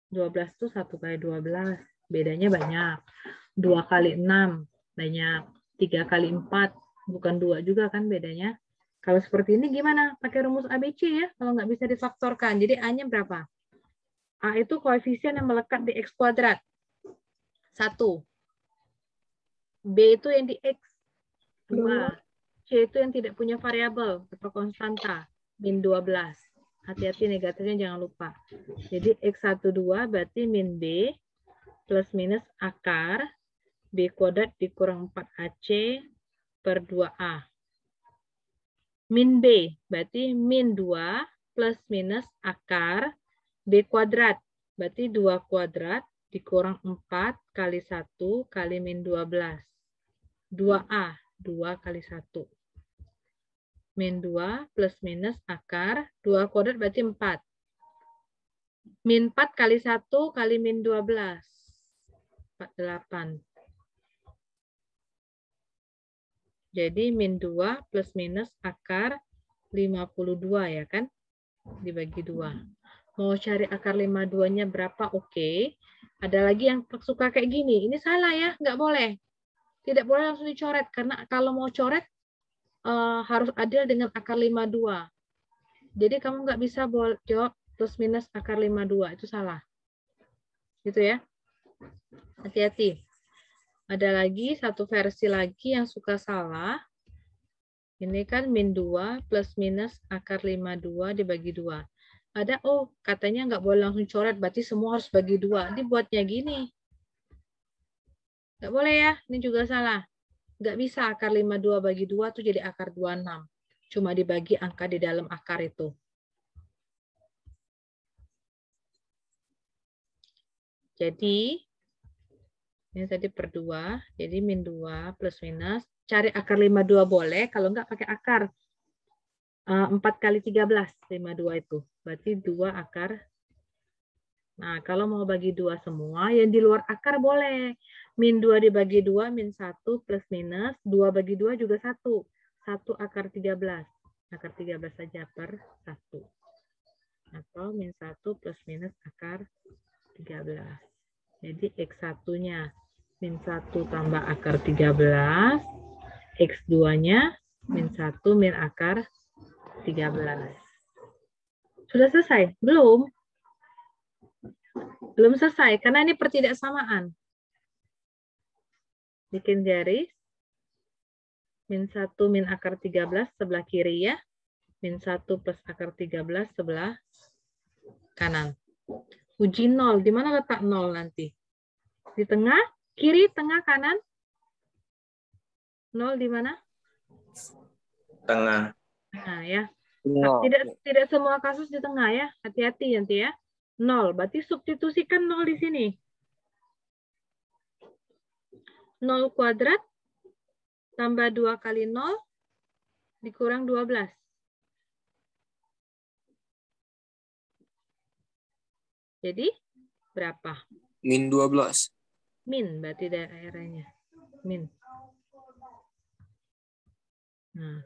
12 itu 1 kali 12. Bedanya banyak. 2 kali 6 banyak. 3 kali 4. Bukan 2 juga kan bedanya. Kalau seperti ini gimana? Pakai rumus ABC ya. Kalau nggak bisa difaktorkan. Jadi A-nya berapa? A itu koefisien yang melekat di X kuadrat. 1. B itu yang di X. 2. C itu yang tidak punya variabel atau konstanta. Min 12. Hati-hati negatifnya jangan lupa. Jadi X12 berarti min B plus minus akar B kuadrat dikurang 4AC per 2A. Min B berarti min 2 plus minus akar B kuadrat. Berarti 2 kuadrat dikurang 4 kali 1 kali min 12. 2A, 2 kali 1. Min 2 plus minus akar 2 kuadrat berarti 4. Min 4 kali 1 kali min 12. 48. Jadi min 2 plus minus akar 52 ya kan? Dibagi 2. Mau cari akar 52-nya berapa? Oke. Ada lagi yang suka kayak gini. Ini salah ya, nggak boleh. Tidak boleh langsung dicoret. Karena kalau mau coret, harus adil dengan akar 52. Jadi kamu nggak bisa jawab plus minus akar 52. Itu salah. Gitu ya. Hati-hati. Ada lagi satu versi lagi yang suka salah. Ini kan min 2 plus minus akar 52 dibagi 2. Ada, katanya nggak boleh langsung coret, berarti semua harus bagi 2. Dibuatnya gini. Nggak boleh ya, ini juga salah. Nggak bisa akar 52 bagi 2 itu jadi akar 26. Cuma dibagi angka di dalam akar itu. Jadi, ini tadi per 2, jadi min 2 plus minus. Cari akar 52 boleh, kalau nggak pakai akar. 4 kali 13, 52 itu. Berarti 2 akar. Nah, kalau mau bagi 2 semua, yang di luar akar boleh. Min 2 dibagi 2, min 1 plus minus. 2 bagi 2 juga 1. 1 akar 13. Akar 13 saja per 1. Atau min 1 plus minus akar 13. Jadi X1-nya min 1 tambah akar 13. X2-nya min 1 min akar 13. Sudah selesai? Belum? Belum selesai, karena ini pertidaksamaan. Bikin garis. Min 1 min akar 13 sebelah kiri ya. Min 1 plus akar 13 sebelah kanan. Uji 0. Di mana letak 0 nanti? Di tengah? Kiri, tengah, kanan? 0 di mana? Tengah. Tengah ya. Tengah. Tidak semua kasus di tengah ya. Hati-hati nanti ya. 0. Berarti substitusikan 0 di sini. 0 kuadrat tambah 2 kali 0 dikurang 12. Jadi berapa? Min 12. Min berarti daerahnya. Min. Nah.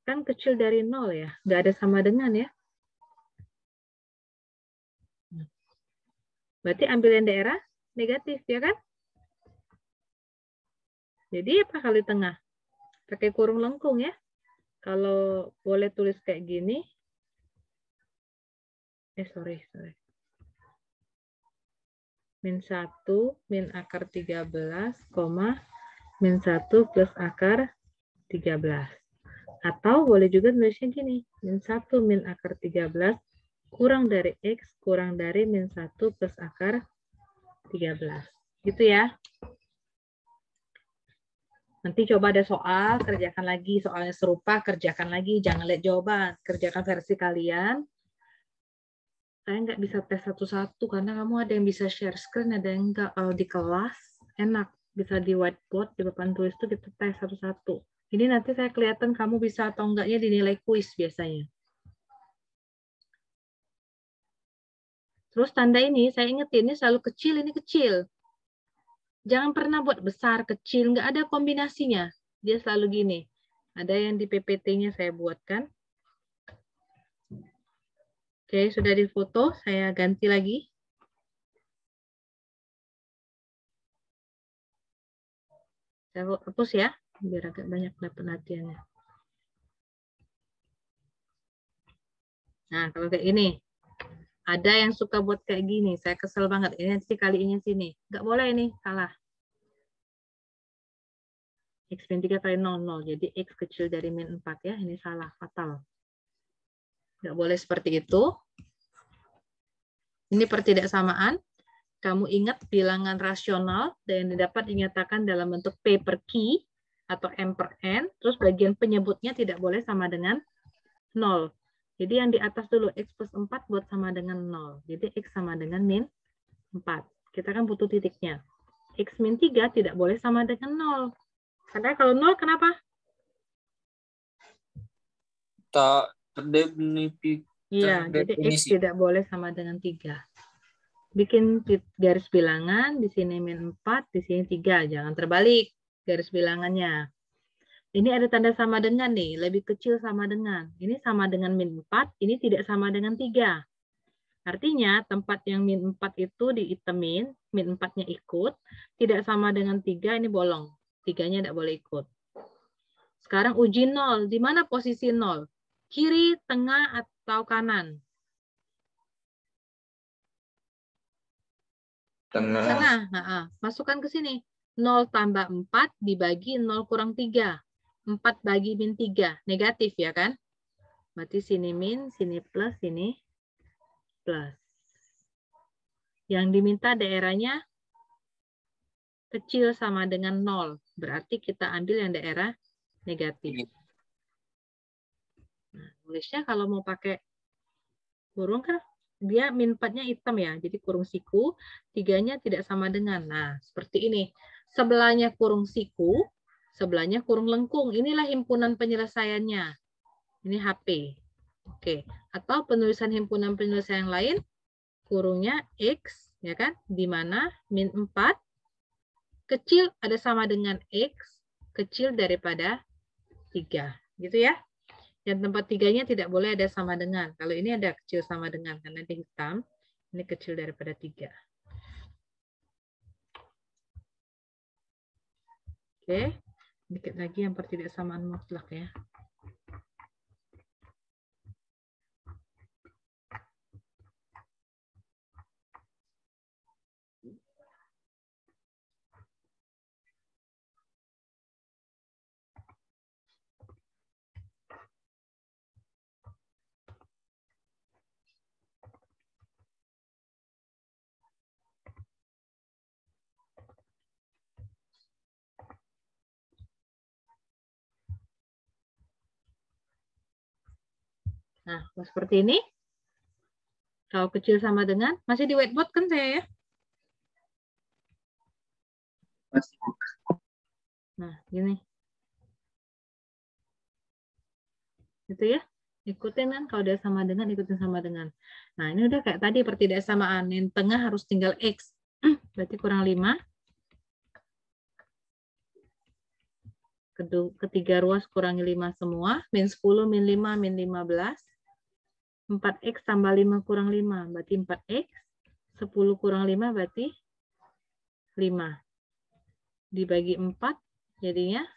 Kan kecil dari 0 ya. Nggak ada sama dengan ya. Berarti ambil yang daerah negatif ya kan? Jadi apa kali tengah? Pakai kurung lengkung ya. Kalau boleh tulis kayak gini. Sorry. Min 1 min akar 13, min 1 plus akar 13. Atau boleh juga tulisnya gini. Min 1 min akar 13 kurang dari X kurang dari min 1 plus akar 13. Gitu ya. Nanti coba ada soal, kerjakan lagi. Soalnya serupa, kerjakan lagi. Jangan lihat jawaban. Kerjakan versi kalian. Saya nggak bisa tes satu-satu, karena kamu ada yang bisa share screen, ada yang nggak. Kalau di kelas, enak. Bisa di whiteboard, di papan tulis itu kita tes satu-satu. Ini nanti saya kelihatan kamu bisa atau enggaknya dinilai kuis biasanya. Terus tanda ini, saya ingetin, ini selalu kecil, ini kecil. Jangan pernah buat besar, kecil, nggak ada kombinasinya. Dia selalu gini. Ada yang di PPT-nya saya buatkan. Oke, sudah difoto, saya ganti lagi. Saya hapus ya, biar agak banyak dapat latihannya. Nah, kalau kayak ini. Ada yang suka buat kayak gini, saya kesel banget. Ini nanti kaliinnya sini. Nggak boleh ini, salah. X min 3 kali 0, 0. Jadi X kecil dari min 4 ya. Ini salah, fatal. Nggak boleh seperti itu. Ini pertidaksamaan. Kamu ingat bilangan rasional yang dapat dinyatakan dalam bentuk P per Q atau M per N. Terus bagian penyebutnya tidak boleh sama dengan 0. Jadi yang di atas dulu, X plus 4 buat sama dengan 0. Jadi X sama dengan min 4. Kita kan butuh titiknya. X min 3 tidak boleh sama dengan 0. Karena kalau 0, kenapa? Tak terdefinisi. Iya, jadi X tidak boleh sama dengan 3. Bikin garis bilangan, di sini min 4, di sini 3. Jangan terbalik garis bilangannya. Ini ada tanda sama dengan nih, lebih kecil sama dengan. Ini sama dengan min 4, ini tidak sama dengan 3. Artinya tempat yang min 4 itu diitemin, min 4-nya ikut, tidak sama dengan 3, ini bolong. 3-nya tidak boleh ikut. Sekarang uji 0, di mana posisi 0? Kiri, tengah, atau kanan? Tengah. Tengah. Masukkan ke sini. 0 tambah 4 dibagi 0 kurang 3. 4 bagi min 3. Negatif ya kan? Berarti sini min, sini plus, sini plus. Yang diminta daerahnya kecil sama dengan 0. Berarti kita ambil yang daerah negatif. Nah, tulisnya kalau mau pakai kurung kan dia min 4-nya hitam ya. Jadi kurung siku, 3-nya tidak sama dengan. Nah, seperti ini. Sebelahnya kurung siku, sebelahnya kurung lengkung. Inilah himpunan penyelesaiannya. Ini HP. Oke. Atau penulisan himpunan penyelesaian yang lain, kurungnya X, ya kan? Di mana min 4 kecil ada sama dengan X, kecil daripada 3. Gitu ya. Yang tempat 3-nya tidak boleh ada sama dengan. Kalau ini ada kecil sama dengan, karena di hitam, ini kecil daripada 3. Oke. Dikit lagi yang pertidaksamaan mutlak ya. Nah, seperti ini. Kalau kecil sama dengan, masih di whiteboard kan saya ya? Nah, gini. Gitu ya. Ikutin kan, kalau dia sama dengan, ikutin sama dengan. Nah, ini udah kayak tadi pertidaksamaan. Yang tengah harus tinggal X. Berarti kurang 5. Ketiga ruas kurangi 5 semua. Min 10, min 5, min 15. 4X tambah 5 kurang 5, berarti 4X. 10 kurang 5 berarti 5. Dibagi 4, jadinya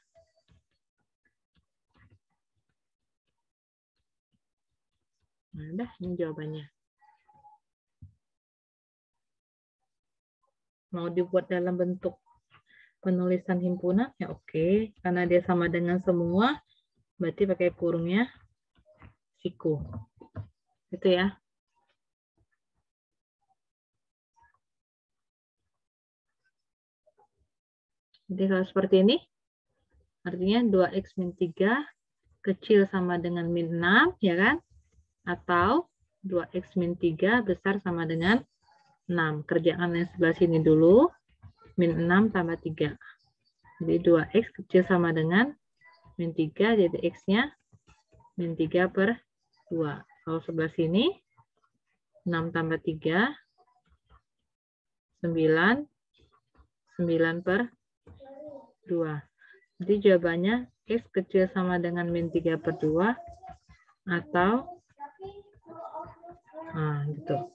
nah, udah, ini jawabannya. Mau dibuat dalam bentuk penulisan himpunan, ya oke. Karena dia sama dengan semua, berarti pakai kurungnya siku. Itu ya. Jadi kalau seperti ini, artinya 2X min 3 kecil sama dengan min 6, ya kan? Atau 2X min 3 besar sama dengan 6. Kerjaan yang sebelah sini dulu. Min 6 tambah 3. Jadi 2X kecil sama dengan min 3, jadi X-nya min 3 per 2. Kalau sebelah sini, 6 tambah 3, 9. 9 per 2. Jadi jawabannya X kecil sama dengan min 3 per 2 atau nah gitu.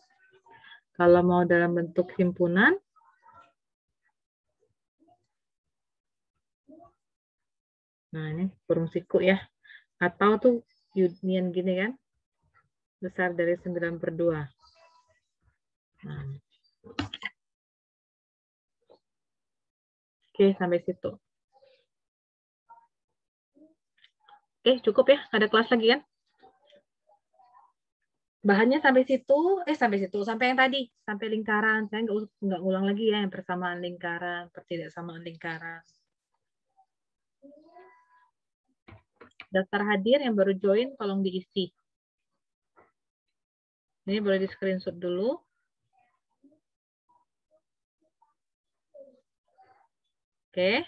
Kalau mau dalam bentuk himpunan, nah ini kurung siku ya. Atau tuh union gini kan. Besar dari 9 per 2. Nah. Oke, sampai situ. Oke, cukup ya. Ada kelas lagi kan? Bahannya sampai situ, sampai yang tadi, sampai lingkaran. Saya nggak ulang lagi ya yang persamaan lingkaran, pertidaksamaan lingkaran. Daftar hadir yang baru join, tolong diisi. Ini boleh di screenshot dulu. Oke.